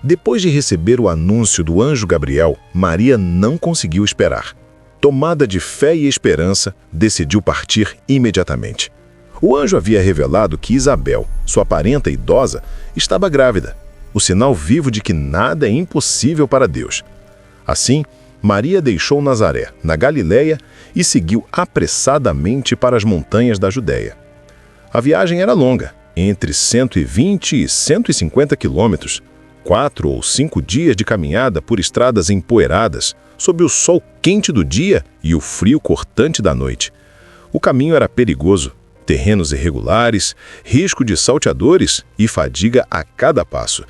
Depois de receber o anúncio do anjo Gabriel, Maria não conseguiu esperar. Tomada de fé e esperança, decidiu partir imediatamente. O anjo havia revelado que Isabel, sua parenta idosa, estava grávida, o sinal vivo de que nada é impossível para Deus. Assim, Maria deixou Nazaré, na Galileia, e seguiu apressadamente para as montanhas da Judéia. A viagem era longa, entre 120 e 150 quilômetros, 4 ou 5 dias de caminhada por estradas empoeiradas, sob o sol quente do dia e o frio cortante da noite. O caminho era perigoso, terrenos irregulares, risco de salteadores e fadiga a cada passo.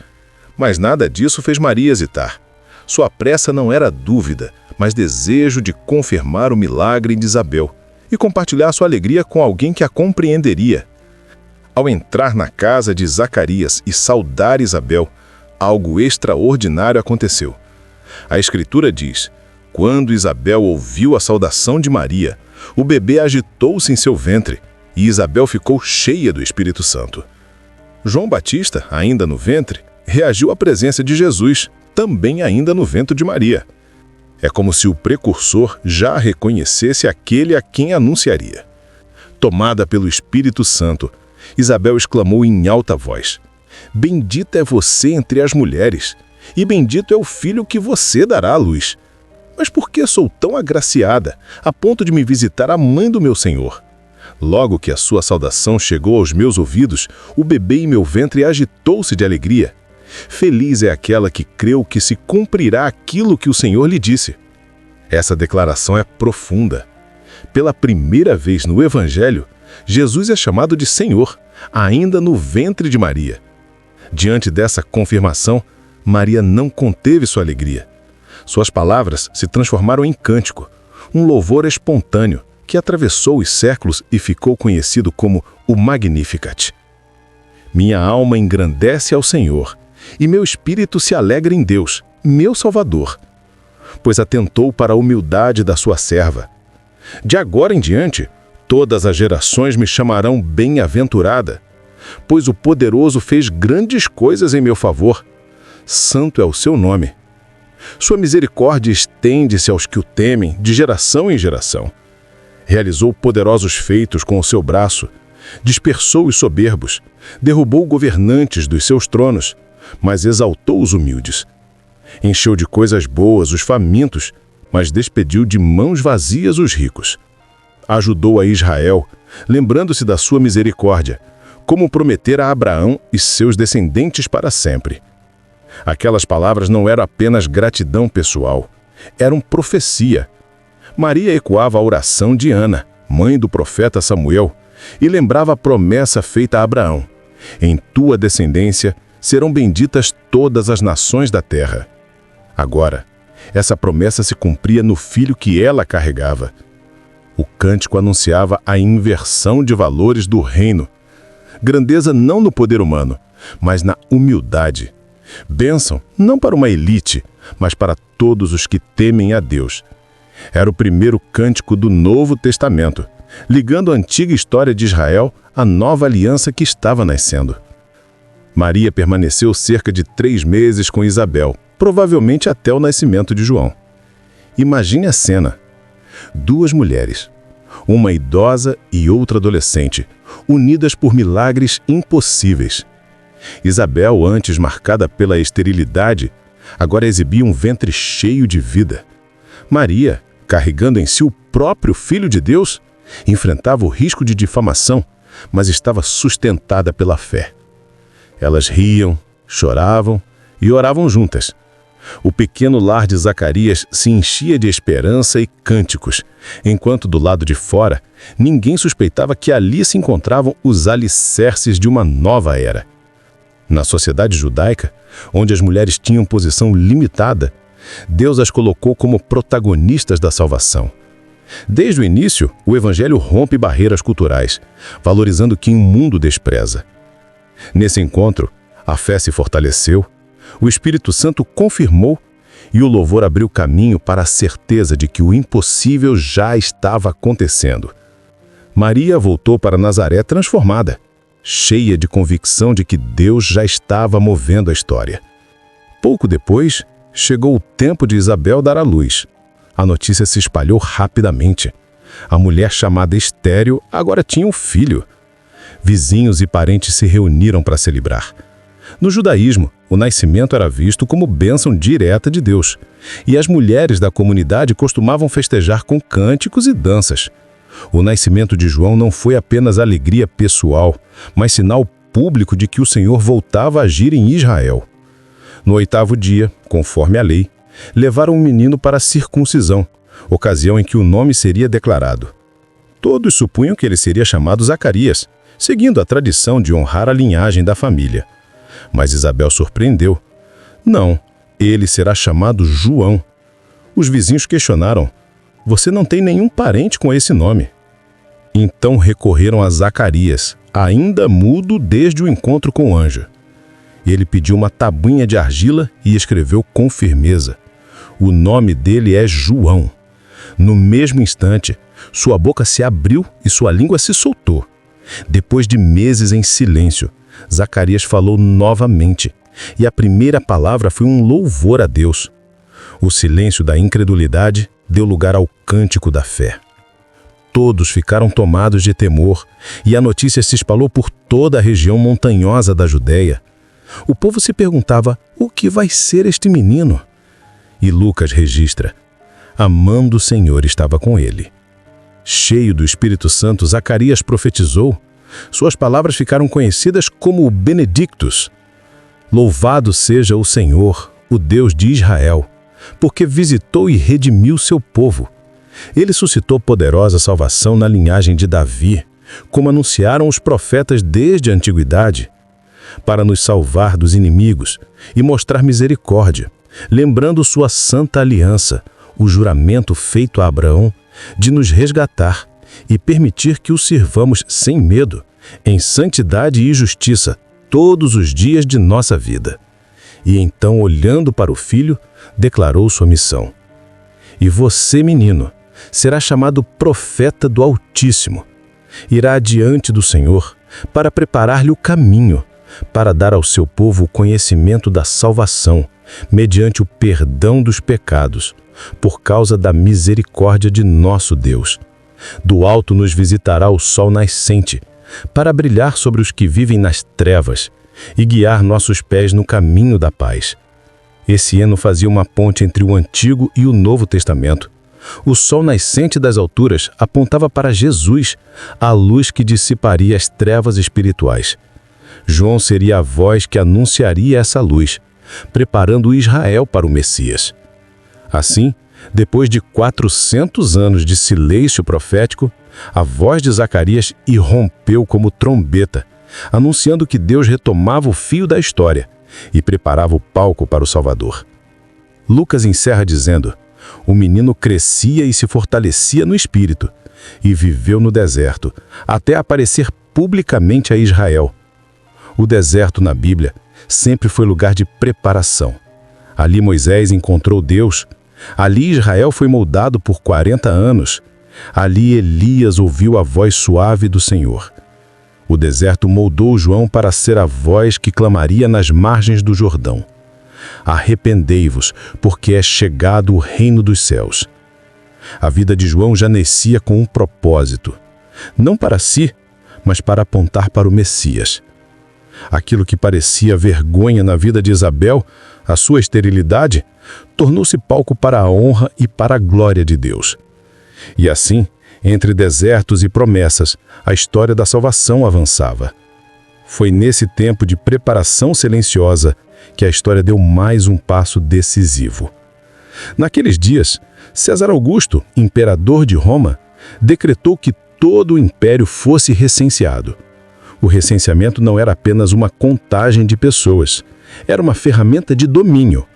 Mas nada disso fez Maria hesitar. Sua pressa não era dúvida, mas desejo de confirmar o milagre de Isabel e compartilhar sua alegria com alguém que a compreenderia. Ao entrar na casa de Zacarias e saudar Isabel, algo extraordinário aconteceu. A Escritura diz: quando Isabel ouviu a saudação de Maria, o bebê agitou-se em seu ventre e Isabel ficou cheia do Espírito Santo. João Batista, ainda no ventre, reagiu à presença de Jesus, também ainda no ventre de Maria. É como se o precursor já reconhecesse aquele a quem anunciaria. Tomada pelo Espírito Santo, Isabel exclamou em alta voz: bendita é você entre as mulheres, e bendito é o filho que você dará à luz. Mas por que sou tão agraciada, a ponto de me visitar a mãe do meu Senhor? Logo que a sua saudação chegou aos meus ouvidos, o bebê em meu ventre agitou-se de alegria. Feliz é aquela que creu que se cumprirá aquilo que o Senhor lhe disse. Essa declaração é profunda. Pela primeira vez no Evangelho, Jesus é chamado de Senhor, ainda no ventre de Maria. Diante dessa confirmação, Maria não conteve sua alegria. Suas palavras se transformaram em cântico, um louvor espontâneo que atravessou os séculos e ficou conhecido como o Magnificat. Minha alma engrandece ao Senhor, e meu espírito se alegra em Deus, meu Salvador, pois atentou para a humildade da sua serva. De agora em diante, todas as gerações me chamarão bem-aventurada, pois o Poderoso fez grandes coisas em meu favor. Santo é o seu nome. Sua misericórdia estende-se aos que o temem, de geração em geração. Realizou poderosos feitos com o seu braço, dispersou os soberbos, derrubou governantes dos seus tronos, mas exaltou os humildes. Encheu de coisas boas os famintos, mas despediu de mãos vazias os ricos. Ajudou a Israel, lembrando-se da sua misericórdia, como prometera a Abraão e seus descendentes para sempre. Aquelas palavras não eram apenas gratidão pessoal, eram profecia. Maria ecoava a oração de Ana, mãe do profeta Samuel, e lembrava a promessa feita a Abraão: em tua descendência serão benditas todas as nações da terra. Agora, essa promessa se cumpria no filho que ela carregava. O cântico anunciava a inversão de valores do reino. Grandeza não no poder humano, mas na humildade. Bênção não para uma elite, mas para todos os que temem a Deus. Era o primeiro cântico do Novo Testamento, ligando a antiga história de Israel à nova aliança que estava nascendo. Maria permaneceu cerca de 3 meses com Isabel, provavelmente até o nascimento de João. Imagine a cena. 2 mulheres, uma idosa e outra adolescente, unidas por milagres impossíveis. Isabel, antes marcada pela esterilidade, agora exibia um ventre cheio de vida. Maria, carregando em si o próprio Filho de Deus, enfrentava o risco de difamação, mas estava sustentada pela fé. Elas riam, choravam e oravam juntas. O pequeno lar de Zacarias se enchia de esperança e cânticos, enquanto do lado de fora, ninguém suspeitava que ali se encontravam os alicerces de uma nova era. Na sociedade judaica, onde as mulheres tinham posição limitada, Deus as colocou como protagonistas da salvação. Desde o início, o Evangelho rompe barreiras culturais, valorizando quem o mundo despreza. Nesse encontro, a fé se fortaleceu, o Espírito Santo confirmou e o louvor abriu caminho para a certeza de que o impossível já estava acontecendo. Maria voltou para Nazaré transformada, cheia de convicção de que Deus já estava movendo a história. Pouco depois, chegou o tempo de Isabel dar à luz. A notícia se espalhou rapidamente. A mulher chamada estéril agora tinha um filho. Vizinhos e parentes se reuniram para celebrar. No judaísmo, o nascimento era visto como bênção direta de Deus, e as mulheres da comunidade costumavam festejar com cânticos e danças. O nascimento de João não foi apenas alegria pessoal, mas sinal público de que o Senhor voltava a agir em Israel. No 8º dia, conforme a lei, levaram o menino para a circuncisão, ocasião em que o nome seria declarado. Todos supunham que ele seria chamado Zacarias, seguindo a tradição de honrar a linhagem da família. Mas Isabel surpreendeu. Não, ele será chamado João. Os vizinhos questionaram: você não tem nenhum parente com esse nome. Então recorreram a Zacarias, ainda mudo desde o encontro com o anjo. Ele pediu uma tabuinha de argila e escreveu com firmeza: o nome dele é João. No mesmo instante, sua boca se abriu e sua língua se soltou. Depois de meses em silêncio, Zacarias falou novamente, e a primeira palavra foi um louvor a Deus. O silêncio da incredulidade deu lugar ao cântico da fé. Todos ficaram tomados de temor, e a notícia se espalhou por toda a região montanhosa da Judéia. O povo se perguntava: o que vai ser este menino? E Lucas registra: a mão do Senhor estava com ele. Cheio do Espírito Santo, Zacarias profetizou. Suas palavras ficaram conhecidas como o Benedictus. Louvado seja o Senhor, o Deus de Israel, porque visitou e redimiu seu povo. Ele suscitou poderosa salvação na linhagem de Davi, como anunciaram os profetas desde a antiguidade, para nos salvar dos inimigos e mostrar misericórdia, lembrando sua santa aliança, o juramento feito a Abraão de nos resgatar e permitir que o sirvamos sem medo, em santidade e justiça, todos os dias de nossa vida. E então, olhando para o filho, declarou sua missão: e você, menino, será chamado profeta do Altíssimo. Irá adiante do Senhor para preparar-lhe o caminho, para dar ao seu povo o conhecimento da salvação, mediante o perdão dos pecados, por causa da misericórdia de nosso Deus. Do alto nos visitará o sol nascente, para brilhar sobre os que vivem nas trevas e guiar nossos pés no caminho da paz. Esse hino fazia uma ponte entre o Antigo e o Novo Testamento. O sol nascente das alturas apontava para Jesus, a luz que dissiparia as trevas espirituais. João seria a voz que anunciaria essa luz, preparando Israel para o Messias. Assim, depois de 400 anos de silêncio profético, a voz de Zacarias irrompeu como trombeta, anunciando que Deus retomava o fio da história e preparava o palco para o Salvador. Lucas encerra dizendo: o menino crescia e se fortalecia no espírito, e viveu no deserto, até aparecer publicamente a Israel. O deserto na Bíblia sempre foi lugar de preparação. Ali Moisés encontrou Deus. Ali Israel foi moldado por 40 anos. Ali Elias ouviu a voz suave do Senhor. O deserto moldou João para ser a voz que clamaria nas margens do Jordão: arrependei-vos, porque é chegado o reino dos céus. A vida de João já nascia com um propósito, não para si, mas para apontar para o Messias. Aquilo que parecia vergonha na vida de Isabel, a sua esterilidade, tornou-se palco para a honra e para a glória de Deus. E assim, entre desertos e promessas, a história da salvação avançava. Foi nesse tempo de preparação silenciosa que a história deu mais um passo decisivo. Naqueles dias, César Augusto, imperador de Roma, decretou que todo o império fosse recenseado. O recenseamento não era apenas uma contagem de pessoas, era uma ferramenta de domínio.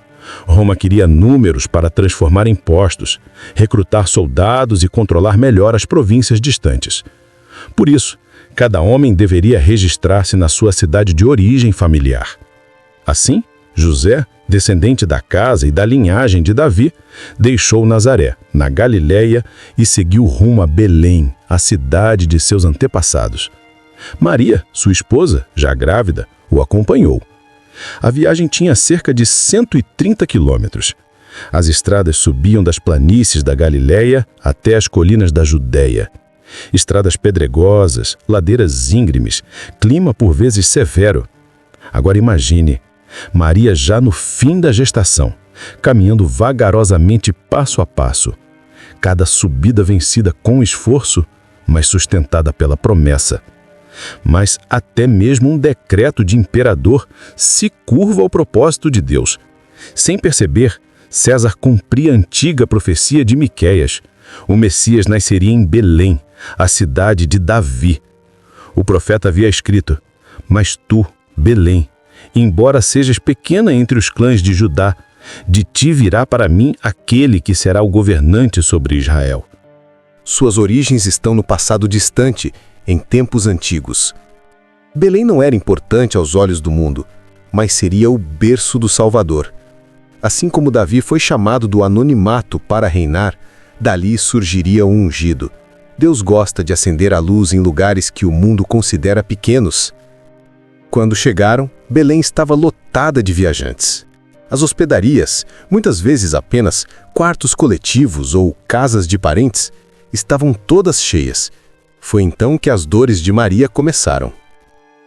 Roma queria números para transformar em impostos, recrutar soldados e controlar melhor as províncias distantes. Por isso, cada homem deveria registrar-se na sua cidade de origem familiar. Assim, José, descendente da casa e da linhagem de Davi, deixou Nazaré, na Galiléia, e seguiu rumo a Belém, a cidade de seus antepassados. Maria, sua esposa, já grávida, o acompanhou. A viagem tinha cerca de 130 quilômetros. As estradas subiam das planícies da Galiléia até as colinas da Judéia. Estradas pedregosas, ladeiras íngremes, clima por vezes severo. Agora imagine, Maria já no fim da gestação, caminhando vagarosamente passo a passo. Cada subida vencida com esforço, mas sustentada pela promessa. Mas até mesmo um decreto de imperador se curva ao propósito de Deus. Sem perceber, César cumpria a antiga profecia de Miqueias. O Messias nasceria em Belém, a cidade de Davi. O profeta havia escrito: "Mas tu, Belém, embora sejas pequena entre os clãs de Judá, de ti virá para mim aquele que será o governante sobre Israel." Suas origens estão no passado distante, em tempos antigos. Belém não era importante aos olhos do mundo, mas seria o berço do Salvador. Assim como Davi foi chamado do anonimato para reinar, dali surgiria o ungido. Deus gosta de acender a luz em lugares que o mundo considera pequenos. Quando chegaram, Belém estava lotada de viajantes. As hospedarias, muitas vezes apenas quartos coletivos ou casas de parentes, estavam todas cheias. Foi então que as dores de Maria começaram.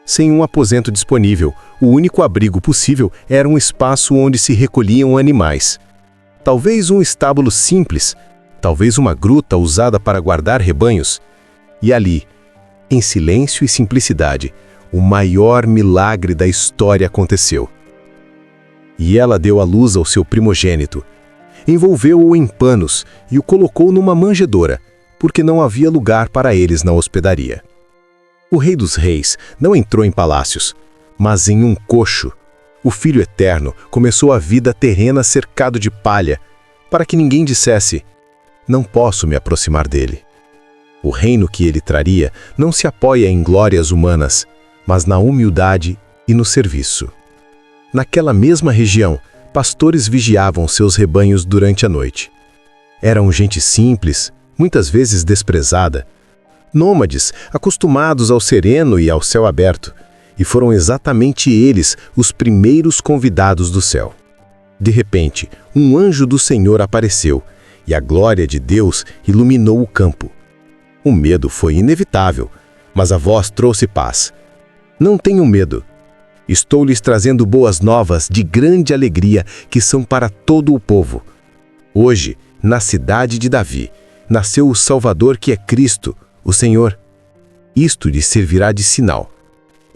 Sem um aposento disponível, o único abrigo possível era um espaço onde se recolhiam animais. Talvez um estábulo simples, talvez uma gruta usada para guardar rebanhos. E ali, em silêncio e simplicidade, o maior milagre da história aconteceu. E ela deu à luz ao seu primogênito. Envolveu-o em panos e o colocou numa manjedoura, porque não havia lugar para eles na hospedaria. O Rei dos Reis não entrou em palácios, mas em um cocho. O Filho Eterno começou a vida terrena cercado de palha, para que ninguém dissesse: "Não posso me aproximar dele." O reino que ele traria não se apoia em glórias humanas, mas na humildade e no serviço. Naquela mesma região, pastores vigiavam seus rebanhos durante a noite. Eram gente simples, muitas vezes desprezada, nômades acostumados ao sereno e ao céu aberto, e foram exatamente eles os primeiros convidados do céu. De repente, um anjo do Senhor apareceu, e a glória de Deus iluminou o campo. O medo foi inevitável, mas a voz trouxe paz. "Não tenham medo. Estou lhes trazendo boas novas de grande alegria que são para todo o povo. Hoje, na cidade de Davi, nasceu o Salvador, que é Cristo, o Senhor. Isto lhes servirá de sinal.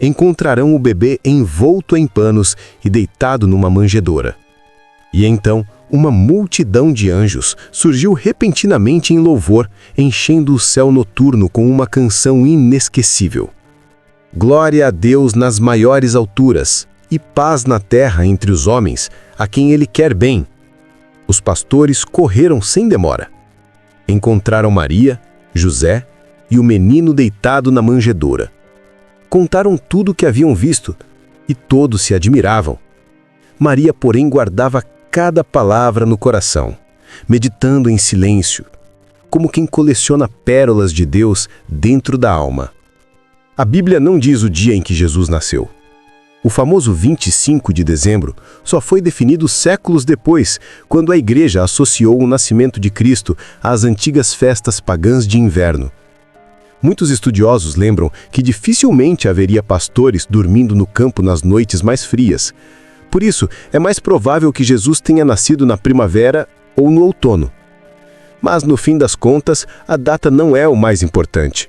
Encontrarão o bebê envolto em panos e deitado numa manjedoura." E então, uma multidão de anjos surgiu repentinamente em louvor, enchendo o céu noturno com uma canção inesquecível. "Glória a Deus nas maiores alturas, e paz na terra entre os homens, a quem Ele quer bem." Os pastores correram sem demora. Encontraram Maria, José e o menino deitado na manjedoura. Contaram tudo o que haviam visto, e todos se admiravam. Maria, porém, guardava cada palavra no coração, meditando em silêncio, como quem coleciona pérolas de Deus dentro da alma. A Bíblia não diz o dia em que Jesus nasceu. O famoso 25 de dezembro só foi definido séculos depois, quando a Igreja associou o nascimento de Cristo às antigas festas pagãs de inverno. Muitos estudiosos lembram que dificilmente haveria pastores dormindo no campo nas noites mais frias. Por isso, é mais provável que Jesus tenha nascido na primavera ou no outono. Mas, no fim das contas, a data não é o mais importante.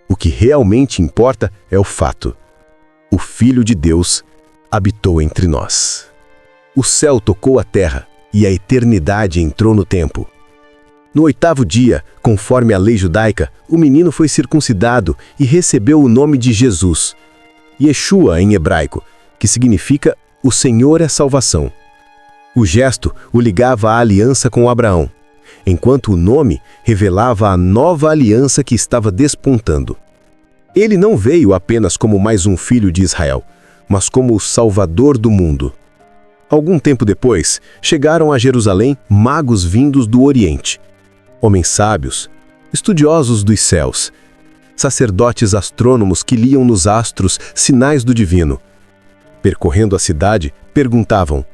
O que realmente importa é o fato: o Filho de Deus habitou entre nós. O céu tocou a terra e a eternidade entrou no tempo. No 8º dia, conforme a lei judaica, o menino foi circuncidado e recebeu o nome de Jesus, Yeshua em hebraico, que significa "O Senhor é salvação". O gesto o ligava à aliança com Abraão, enquanto o nome revelava a nova aliança que estava despontando. Ele não veio apenas como mais um filho de Israel, mas como o Salvador do mundo. Algum tempo depois, chegaram a Jerusalém magos vindos do Oriente, homens sábios, estudiosos dos céus, sacerdotes astrônomos que liam nos astros sinais do divino. Percorrendo a cidade, perguntavam: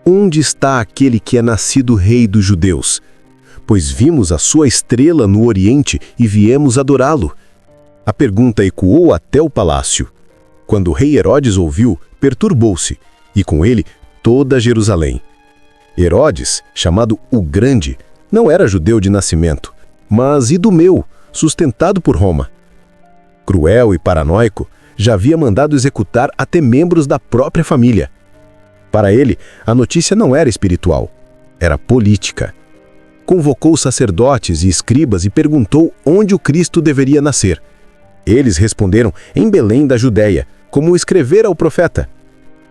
onde está aquele que é nascido rei dos judeus? Pois vimos a sua estrela no Oriente e viemos adorá-lo. A pergunta ecoou até o palácio. Quando o rei Herodes ouviu, perturbou-se, e com ele toda Jerusalém. Herodes, chamado o Grande, não era judeu de nascimento, mas idumeu, sustentado por Roma. Cruel e paranoico, já havia mandado executar até membros da própria família. Para ele, a notícia não era espiritual, era política. Convocou sacerdotes e escribas e perguntou onde o Cristo deveria nascer. Eles responderam em Belém da Judéia, como escrevera o profeta.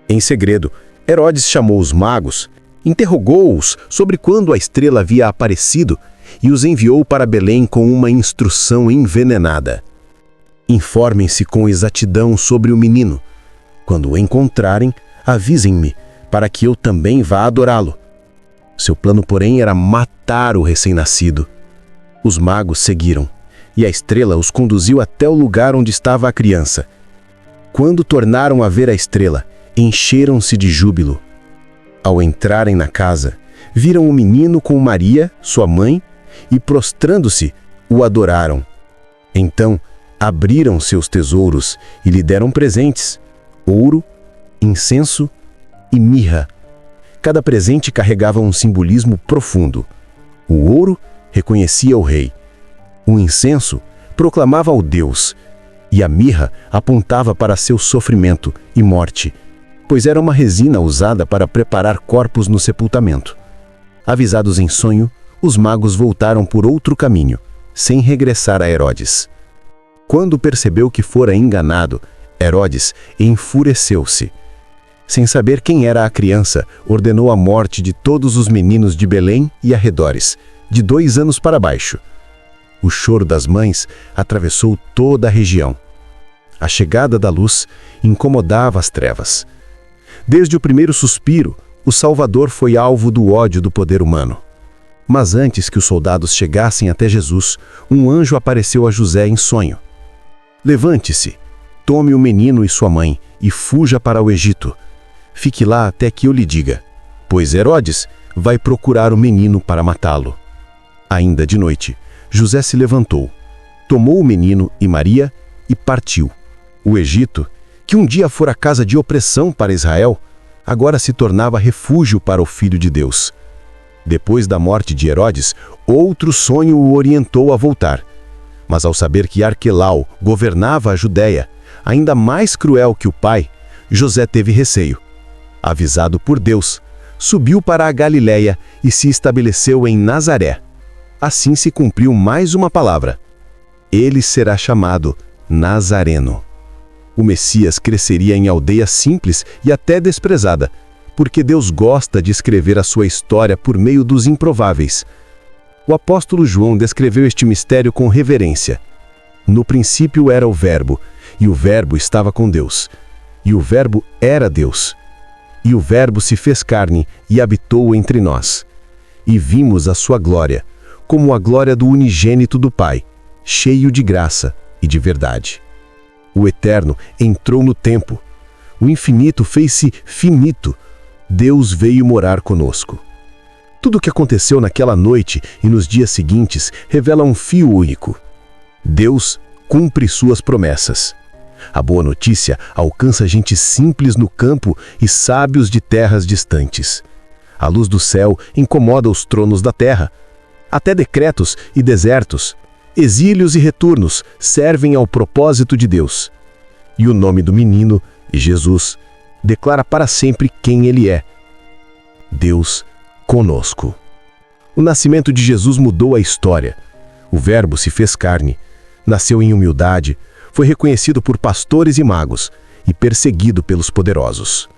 Em segredo, Herodes chamou os magos, interrogou-os sobre quando a estrela havia aparecido e os enviou para Belém com uma instrução envenenada. Informem-se com exatidão sobre o menino. Quando o encontrarem, avisem-me, para que eu também vá adorá-lo. Seu plano, porém, era matar o recém-nascido. Os magos seguiram, e a estrela os conduziu até o lugar onde estava a criança. Quando tornaram a ver a estrela, encheram-se de júbilo. Ao entrarem na casa, viram o menino com Maria, sua mãe, e prostrando-se, o adoraram. Então, abriram seus tesouros e lhe deram presentes: ouro, incenso e mirra. Cada presente carregava um simbolismo profundo. O ouro reconhecia o rei. O incenso proclamava o Deus. E a mirra apontava para seu sofrimento e morte, pois era uma resina usada para preparar corpos no sepultamento. Avisados em sonho, os magos voltaram por outro caminho, sem regressar a Herodes. Quando percebeu que fora enganado, Herodes enfureceu-se. Sem saber quem era a criança, ordenou a morte de todos os meninos de Belém e arredores, de 2 anos para baixo. O choro das mães atravessou toda a região. A chegada da luz incomodava as trevas. Desde o primeiro suspiro, o Salvador foi alvo do ódio do poder humano. Mas antes que os soldados chegassem até Jesus, um anjo apareceu a José em sonho. Levante-se, tome o menino e sua mãe e fuja para o Egito. Fique lá até que eu lhe diga, pois Herodes vai procurar o menino para matá-lo. Ainda de noite, José se levantou, tomou o menino e Maria e partiu. O Egito, que um dia fora casa de opressão para Israel, agora se tornava refúgio para o Filho de Deus. Depois da morte de Herodes, outro sonho o orientou a voltar. Mas ao saber que Arquelau governava a Judéia, ainda mais cruel que o pai, José teve receio. Avisado por Deus, subiu para a Galiléia e se estabeleceu em Nazaré. Assim se cumpriu mais uma palavra. Ele será chamado Nazareno. O Messias cresceria em aldeia simples e até desprezada, porque Deus gosta de escrever a sua história por meio dos improváveis. O apóstolo João descreveu este mistério com reverência. No princípio era o Verbo, e o Verbo estava com Deus. E o Verbo era Deus. E o Verbo se fez carne e habitou entre nós. E vimos a sua glória, como a glória do unigênito do Pai, cheio de graça e de verdade. O Eterno entrou no tempo. O infinito fez-se finito. Deus veio morar conosco. Tudo o que aconteceu naquela noite e nos dias seguintes revela um fio único. Deus cumpre suas promessas. A boa notícia alcança gente simples no campo e sábios de terras distantes. A luz do céu incomoda os tronos da terra. Até decretos e desertos, exílios e retornos servem ao propósito de Deus. E o nome do menino, Jesus, declara para sempre quem ele é. Deus conosco. O nascimento de Jesus mudou a história. O Verbo se fez carne, nasceu em humildade, foi reconhecido por pastores e magos e perseguido pelos poderosos.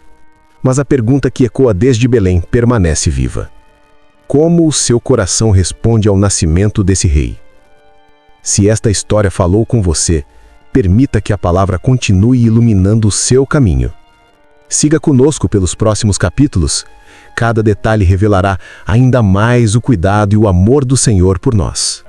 Mas a pergunta que ecoa desde Belém permanece viva. Como o seu coração responde ao nascimento desse rei? Se esta história falou com você, permita que a palavra continue iluminando o seu caminho. Siga conosco pelos próximos capítulos. Cada detalhe revelará ainda mais o cuidado e o amor do Senhor por nós.